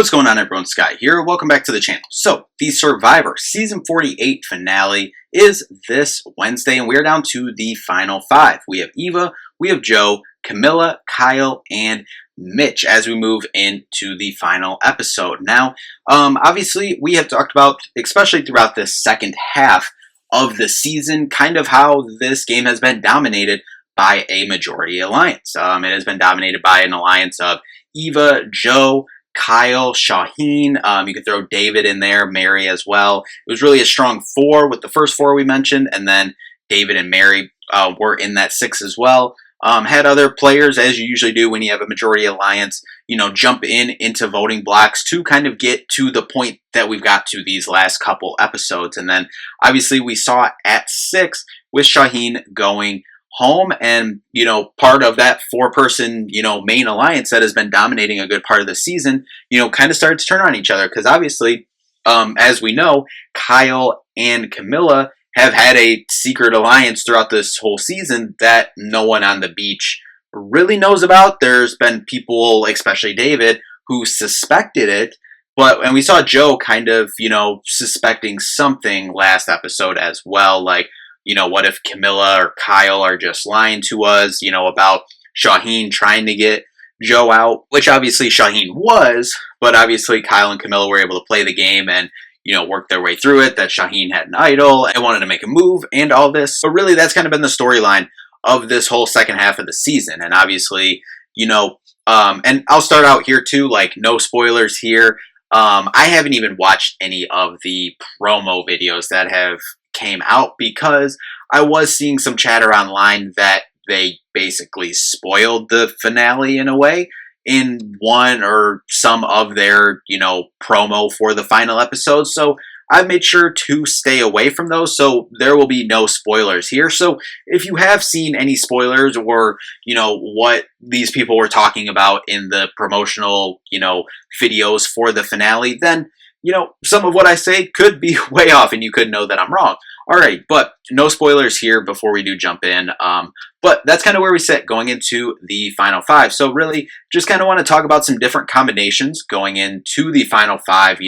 What's going on, everyone? Sky here. Welcome back to the channel. So, the Survivor Season 48 finale is this Wednesday, and we're down to the final five. We have Eva, we have Joe, Camilla, Kyle, and Mitch as we move into the final episode. Now, obviously, we have talked about, especially throughout this second half of the season, kind of how this game has been dominated by a majority alliance. It has been dominated by an alliance of Eva, Joe, Kyle, Shaheen, you could throw David in there, Mary as well. It was really a strong four with the first four we mentioned, and then David and Mary were in that six as well. Had other players, as you usually do when you have a majority alliance, jump into voting blocks to kind of get to the point that we've got to these last couple episodes. And then obviously we saw at six with Shaheen going home, and part of that four-person main alliance that has been dominating a good part of the season kind of started to turn on each other, because obviously as we know, Kyle and Camilla have had a secret alliance throughout this whole season that no one on the beach really knows about. There's been people, especially David, who suspected it, and we saw Joe kind of suspecting something last episode as well, like what if Camilla or Kyle are just lying to us, about Shaheen trying to get Joe out, which obviously Shaheen was, but obviously Kyle and Camilla were able to play the game and, work their way through it, that Shaheen had an idol and wanted to make a move and all this. But really, that's kind of been the storyline of this whole second half of the season. And obviously, and I'll start out here too, like no spoilers here. I haven't even watched any of the promo videos that have came out, because I was seeing some chatter online that they basically spoiled the finale in a way in one or some of their promo for the final episode. So I've made sure to stay away from those, so there will be no spoilers here. So if you have seen any spoilers, or what these people were talking about in the promotional videos for the finale, then some of what I say could be way off, and you could know that I'm wrong. Alright, but no spoilers here before we do jump in. But that's kind of where we sit going into the final five. So really, just kind of want to talk about some different combinations going into the final five.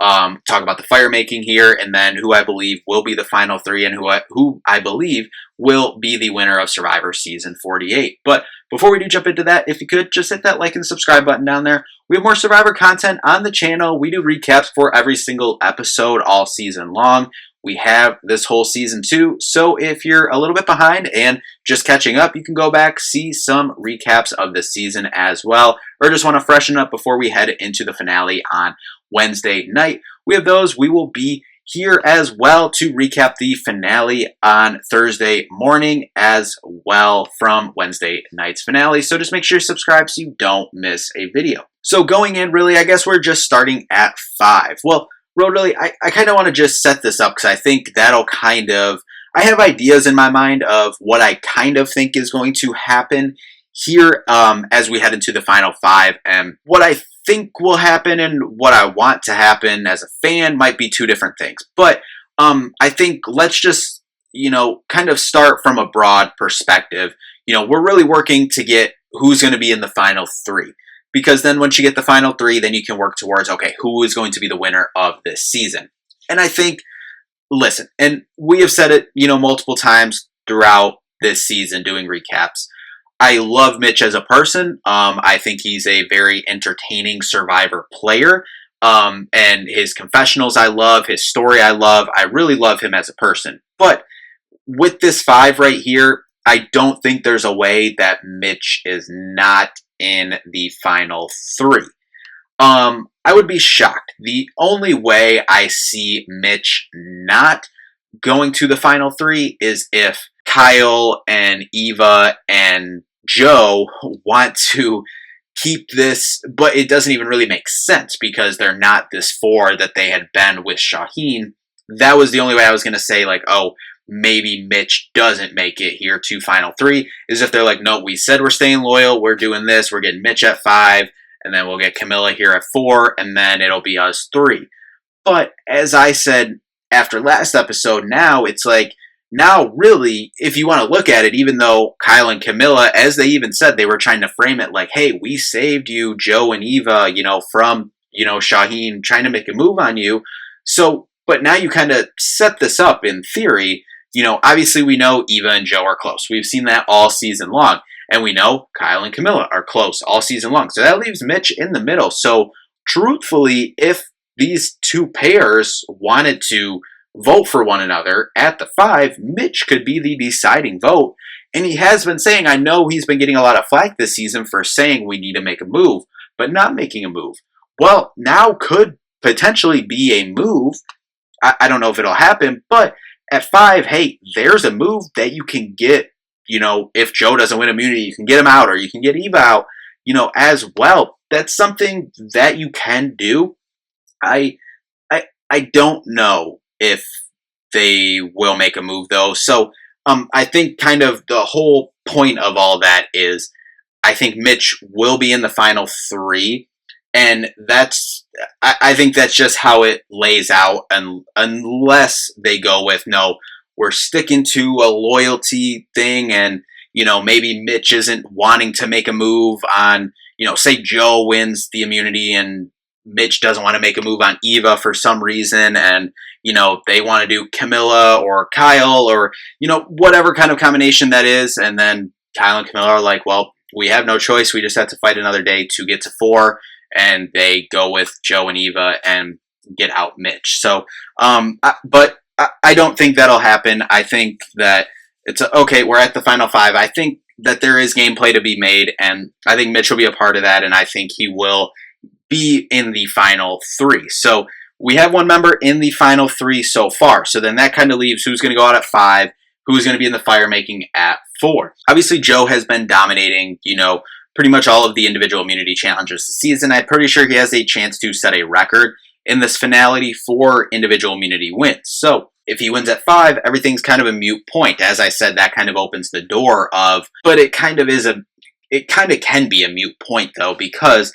Talk about the fire making here, and then who I believe will be the final three, and who I believe will be the winner of Survivor Season 48. But before we do jump into that, if you could just hit that like and subscribe button down there. We have more Survivor content on the channel. We do recaps for every single episode all season long. We have this whole season too, so if you're a little bit behind and just catching up, you can go back, see some recaps of the season as well, or just want to freshen up before we head into the finale on Wednesday night. We have those. We will be here as well to recap the finale on Thursday morning as well from Wednesday night's finale, so just make sure you subscribe so you don't miss a video. So going in, really, I guess we're just starting at 5. Well, really, I kind of want to just set this up, because I think that'll kind of, I have ideas in my mind of what I kind of think is going to happen here as we head into the final 5, and what I think will happen and what I want to happen as a fan might be two different things. But I think let's just, kind of start from a broad perspective. We're really working to get who's going to be in the final 3. Because then once you get the final 3, then you can work towards, okay, who is going to be the winner of this season? And I think, listen, and we have said it, multiple times throughout this season doing recaps, I love Mitch as a person. I think he's a very entertaining Survivor player. And his confessionals I love, his story I love. I really love him as a person. But with this 5 right here, I don't think there's a way that Mitch is not in the final 3. I would be shocked. The only way I see Mitch not going to the final 3 is if Kyle and Eva and Joe want to keep this, but it doesn't even really make sense because they're not this 4 that they had been with Shaheen. That was the only way I was going to say, like, oh, maybe Mitch doesn't make it here to final 3, is if they're like, no, we said we're staying loyal, we're doing this, we're getting Mitch at 5, and then we'll get Camilla here at 4, and then it'll be us 3. But as I said after last episode, now it's like, now really, if you want to look at it, even though Kyle and Camilla, as they even said, they were trying to frame it like, hey, we saved you, Joe and Eva, from Shaheen trying to make a move on you. So, but now you kind of set this up in theory. Obviously we know Eva and Joe are close. We've seen that all season long. And we know Kyle and Camilla are close all season long. So that leaves Mitch in the middle. So truthfully, if these two pairs wanted to vote for one another at the 5, Mitch could be the deciding vote. And he has been saying, I know he's been getting a lot of flack this season for saying we need to make a move, but not making a move. Well, now could potentially be a move. I don't know if it'll happen, but at 5, hey, there's a move that you can get. If Joe doesn't win immunity, you can get him out, or you can get Eva out, as well. That's something that you can do. I don't know if they will make a move though. So I think kind of the whole point of all that is I think Mitch will be in the final 3, and I think that's just how it lays out, and unless they go with no, we're sticking to a loyalty thing, and maybe Mitch isn't wanting to make a move on, say Joe wins the immunity and Mitch doesn't want to make a move on Eva for some reason, and they want to do Camilla or Kyle or whatever kind of combination that is, and then Kyle and Camilla are like, well, we have no choice, we just have to fight another day to get to 4, and they go with Joe and Eva and get out Mitch. So but I don't think that'll happen. I think that it's okay, we're at the final 5. I think that there is gameplay to be made, and I think Mitch will be a part of that, and I think he will be in the final 3. So we have one member in the final 3 so far. So then that kind of leaves who's going to go out at 5, who's going to be in the fire making at 4. Obviously, Joe has been dominating, pretty much all of the individual immunity challenges this season. I'm pretty sure he has a chance to set a record in this finality for individual immunity wins. So if he wins at 5, everything's kind of a moot point. As I said, that kind of opens the door but it kind of can be a moot point though, because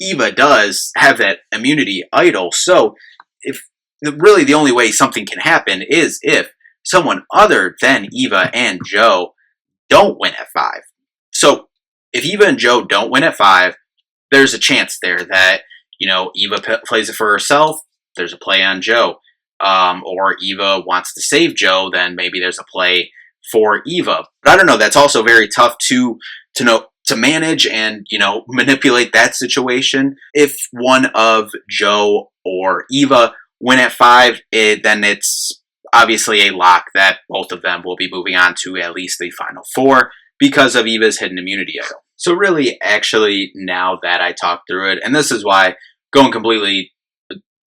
Eva does have that immunity idol. So if really the only way something can happen is if someone other than Eva and Joe don't win at 5. So if Eva and Joe don't win at 5, there's a chance there that, Eva plays it for herself, there's a play on Joe. Or Eva wants to save Joe, then maybe there's a play for Eva. But I don't know, that's also very tough to manage and, manipulate that situation. If one of Joe or Eva win at 5, then it's obviously a lock that both of them will be moving on to at least the final 4 because of Eva's hidden immunity idol. So really, actually, now that I talked through it, and this is why going completely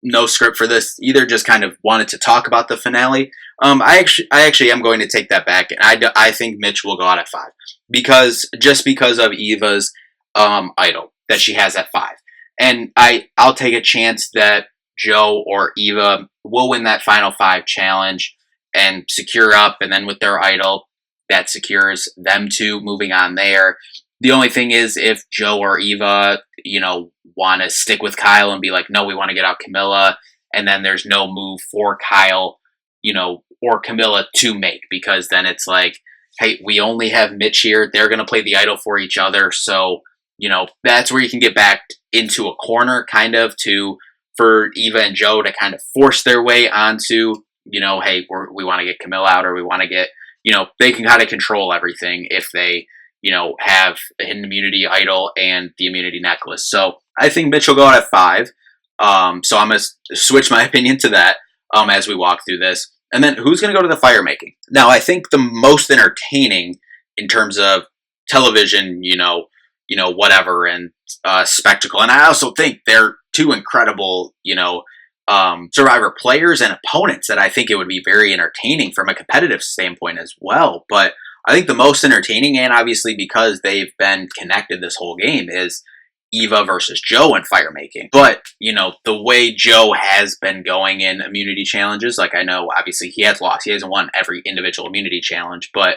no script for this, either just kind of wanted to talk about the finale. I actually am going to take that back, and I think Mitch will go out at 5 because of Eva's idol that she has at 5, and I'll take a chance that Joe or Eva will win that final 5 challenge and secure up, and then with their idol, that secures them 2 moving on there. The only thing is if Joe or Eva, want to stick with Kyle and be like, no, we want to get out Camilla, and then there's no move for Kyle, or Camilla to make, because then it's like, hey, we only have Mitch here. They're going to play the idol for each other. So, that's where you can get back into a corner kind of for Eva and Joe to kind of force their way onto, hey, we want to get Camilla out, or we want to get, they can kind of control everything if they, have a hidden immunity idol and the immunity necklace. So I think Mitch will go out at 5. So I'm going to switch my opinion to that as we walk through this. And then who's going to go to the fire making? Now, I think the most entertaining in terms of television, whatever, and spectacle. And I also think they're 2 incredible, Survivor players and opponents that I think it would be very entertaining from a competitive standpoint as well. But I think the most entertaining, and obviously because they've been connected this whole game, is Eva versus Joe in fire making. But, the way Joe has been going in immunity challenges, like I know obviously he has lost. He hasn't won every individual immunity challenge, but,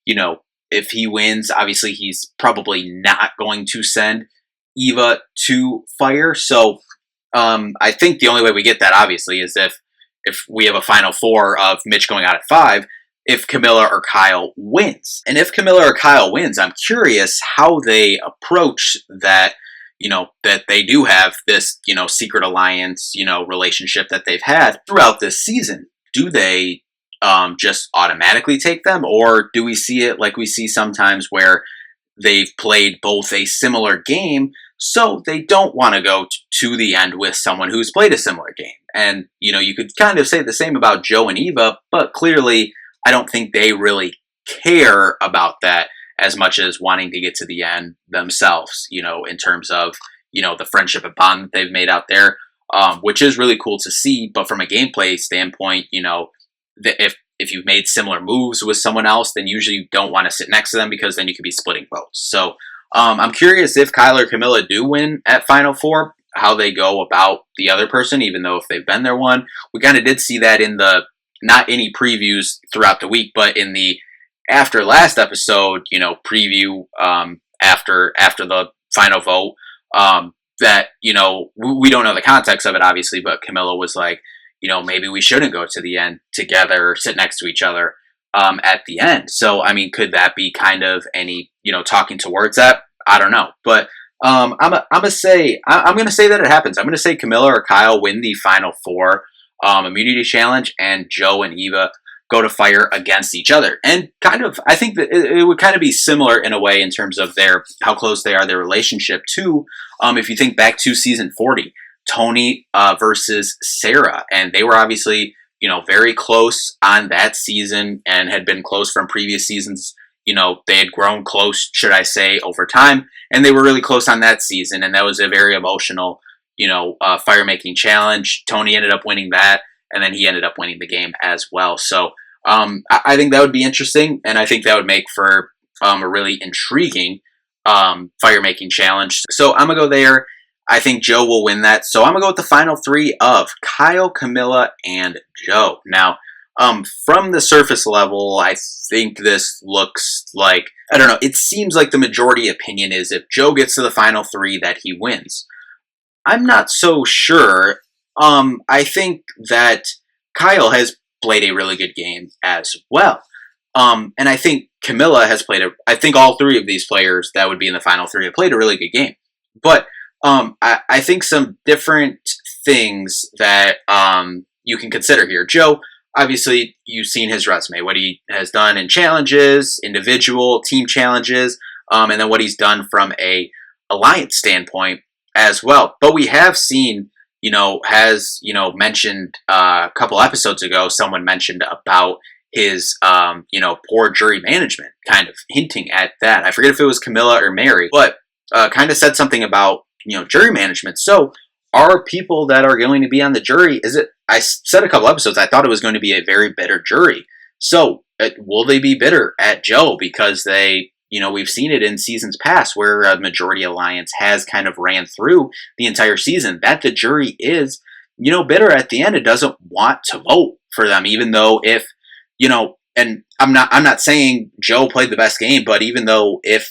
if he wins, obviously he's probably not going to send Eva to fire. So I think the only way we get that obviously is if we have a final 4 of Mitch going out at 5, if Camilla or Kyle wins. And if Camilla or Kyle wins, I'm curious how they approach that, that they do have this, secret alliance, relationship that they've had throughout this season. Do they just automatically take them, or do we see it like we see sometimes where they've played both a similar game, so they don't want to go to the end with someone who's played a similar game? And, you could kind of say the same about Joe and Eva, but clearly I don't think they really care about that as much as wanting to get to the end themselves, in terms of, the friendship and bond that they've made out there, which is really cool to see. But from a gameplay standpoint, if you've made similar moves with someone else, then usually you don't want to sit next to them because then you could be splitting votes. So I'm curious if Kyle or Camilla do win at Final Four, how they go about the other person, even though if they've been there one. We kind of did see that in the, not any previews throughout the week, but in the after last episode, preview after the final vote, that, we don't know the context of it, obviously, but Camilla was like, maybe we shouldn't go to the end together or sit next to each other at the end. So, I mean, could that be kind of any, talking towards that? I don't know. But I'm gonna say that it happens. I'm gonna say Camilla or Kyle win the Final Four immunity challenge, and Joe and Eva go to fire against each other. And kind of, I think that it would kind of be similar in a way in terms of how close they are, their relationship too. If you think back to season 40, Tony versus Sarah, and they were obviously, very close on that season and had been close from previous seasons. They had grown close, should I say, over time, and they were really close on that season, and that was a very emotional, fire making challenge. Tony ended up winning that, and then he ended up winning the game as well. So I think that would be interesting, and I think that would make for a really intriguing fire making challenge. So I'm gonna go there. I think Joe will win that. So I'm going to go with the final three of Kyle, Camilla, and Joe. Now, from the surface level, I think this looks like, I don't know, it seems like the majority opinion is if Joe gets to the final three that he wins. I'm not so sure. I think that Kyle has played a really good game as well. And I think Camilla has played I think all three of these players that would be in the final three have played a really good game. But I think some different things that you can consider here. Joe, obviously, you've seen his resume, what he has done in challenges, individual, team challenges, and then what he's done from a alliance standpoint as well. But we have seen, mentioned a couple episodes ago, someone mentioned about his, poor jury management, kind of hinting at that. I forget if it was Camilla or Mary, but kind of said something about jury management. So are people that are going to be on the jury, I said a couple episodes, I thought it was going to be a very bitter jury. So will they be bitter at Joe because we've seen it in seasons past where a majority alliance has kind of ran through the entire season, that the jury is, bitter at the end. It doesn't want to vote for them, even though if, and I'm not saying Joe played the best game, but even though if,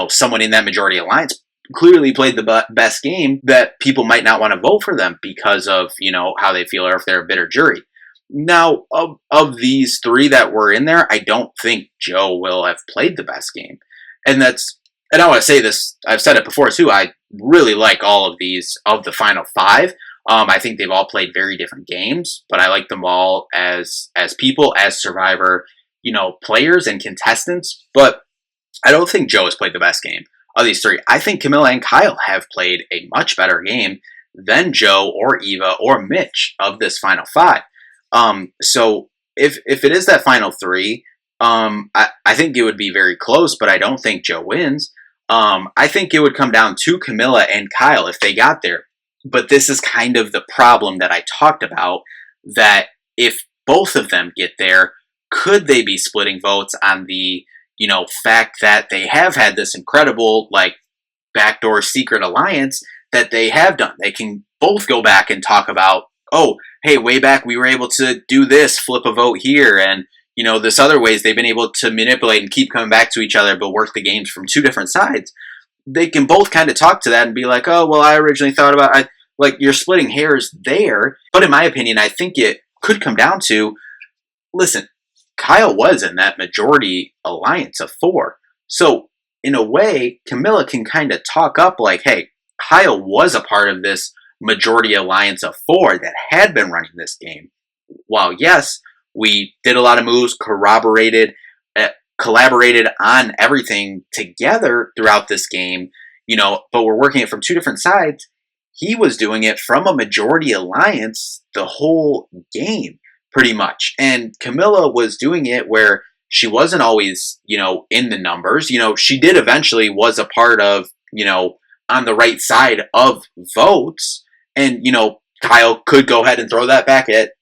someone in that majority alliance clearly played the best game, that people might not want to vote for them because of, how they feel or if they're a bitter jury. Now, of these three that were in there, I don't think Joe will have played the best game. And I want to say this, I've said it before too, I really like all of these, of the final five. I think they've all played very different games, but I like them all as people, as Survivor, players and contestants. But I don't think Joe has played the best game of these three. I think Camilla and Kyle have played a much better game than Joe or Eva or Mitch of this final five. So if it is that final three, I think it would be very close, but I don't think Joe wins. I think it would come down to Camilla and Kyle if they got there. But this is kind of the problem that I talked about, that if both of them get there, could they be splitting votes on the fact that they have had this incredible, backdoor secret alliance that they have done. They can both go back and talk about, oh, hey, way back we were able to do this, flip a vote here, and, this other ways they've been able to manipulate and keep coming back to each other, but work the games from two different sides. They can both kind of talk to that and be like, oh, well, I originally thought about, you're splitting hairs there. But in my opinion, I think it could come down to, listen, Kyle was in that majority alliance of four. So in a way, Camilla can kind of talk up hey, Kyle was a part of this majority alliance of 4 that had been running this game. While yes, we did a lot of moves, collaborated on everything together throughout this game, but we're working it from 2 different sides. He was doing it from a majority alliance the whole game, pretty much. And Camilla was doing it where she wasn't always, in the numbers. She did eventually was a part of, on the right side of votes. And, Kyle could go ahead and throw that back at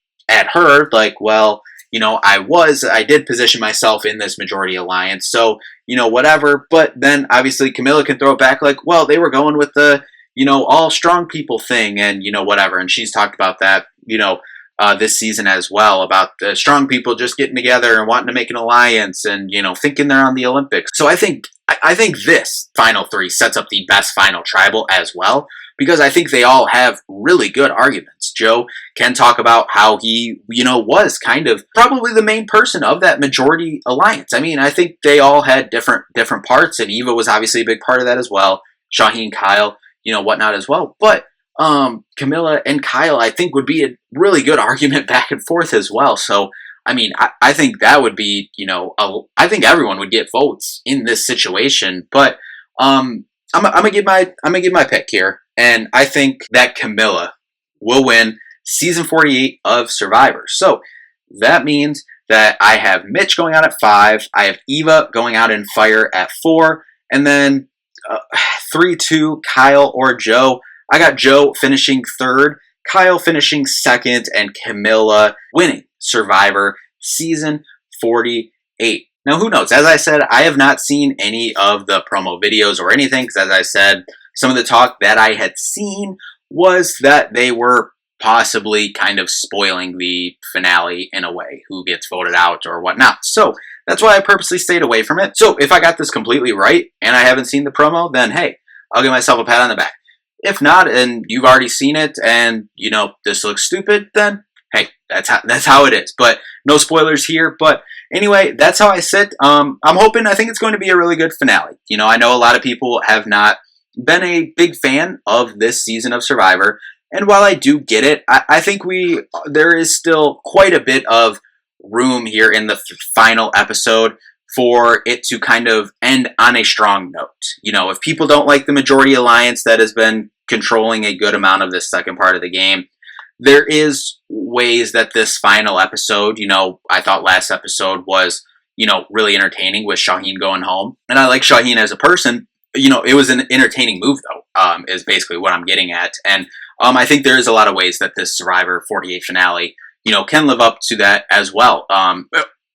her, like, well, I did position myself in this majority alliance, so, whatever. But then obviously Camilla can throw it back like, well, they were going with the, all strong people thing and, whatever. And she's talked about that, this season as well, about the strong people just getting together and wanting to make an alliance and, thinking they're on the Olympics. So I think this final 3 sets up the best final tribal as well, because I think they all have really good arguments. Joe can talk about how he, was kind of probably the main person of that majority alliance. I mean, I think they all had different parts, and Eva was obviously a big part of that as well. Shaheen, Kyle, whatnot as well. But Camilla and Kyle, I think, would be a really good argument back and forth as well. So, I mean, I think that would be, I think everyone would get votes in this situation. But I'm gonna give my pick here, and I think that Camilla will win season 48 of Survivor. So that means that I have Mitch going out at 5, I have Eva going out in fire at 4, and then 3-2 Kyle or Joe. I got Joe finishing 3rd, Kyle finishing 2nd, and Camilla winning Survivor season 48. Now, who knows? As I said, I have not seen any of the promo videos or anything, because as I said, some of the talk that I had seen was that they were possibly kind of spoiling the finale in a way, who gets voted out or whatnot. So that's why I purposely stayed away from it. So if I got this completely right and I haven't seen the promo, then hey, I'll give myself a pat on the back. If not, and you've already seen it and, this looks stupid, then hey, that's how it is. But no spoilers here. But anyway, that's how I sit. I think it's going to be a really good finale. I know a lot of people have not been a big fan of this season of Survivor. And while I do get it, I think there is still quite a bit of room here in the final episode for it to kind of end on a strong note. If people don't like the majority alliance that has been controlling a good amount of this second part of the game, there is ways that this final episode, I thought last episode was, really entertaining with Shaheen going home. And I like Shaheen as a person. It was an entertaining move, though, is basically what I'm getting at. And I think there is a lot of ways that this Survivor 48 finale, can live up to that as well.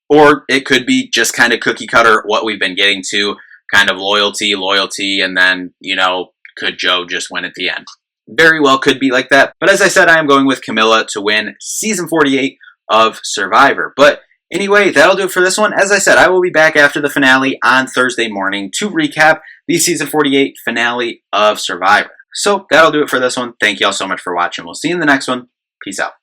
Or it could be just kind of cookie cutter, what we've been getting to, kind of loyalty, and then, could Joe just win at the end? Very well could be like that. But as I said, I am going with Camilla to win season 48 of Survivor. But anyway, that'll do it for this one. As I said, I will be back after the finale on Thursday morning to recap the season 48 finale of Survivor. So that'll do it for this one. Thank you all so much for watching. We'll see you in the next one. Peace out.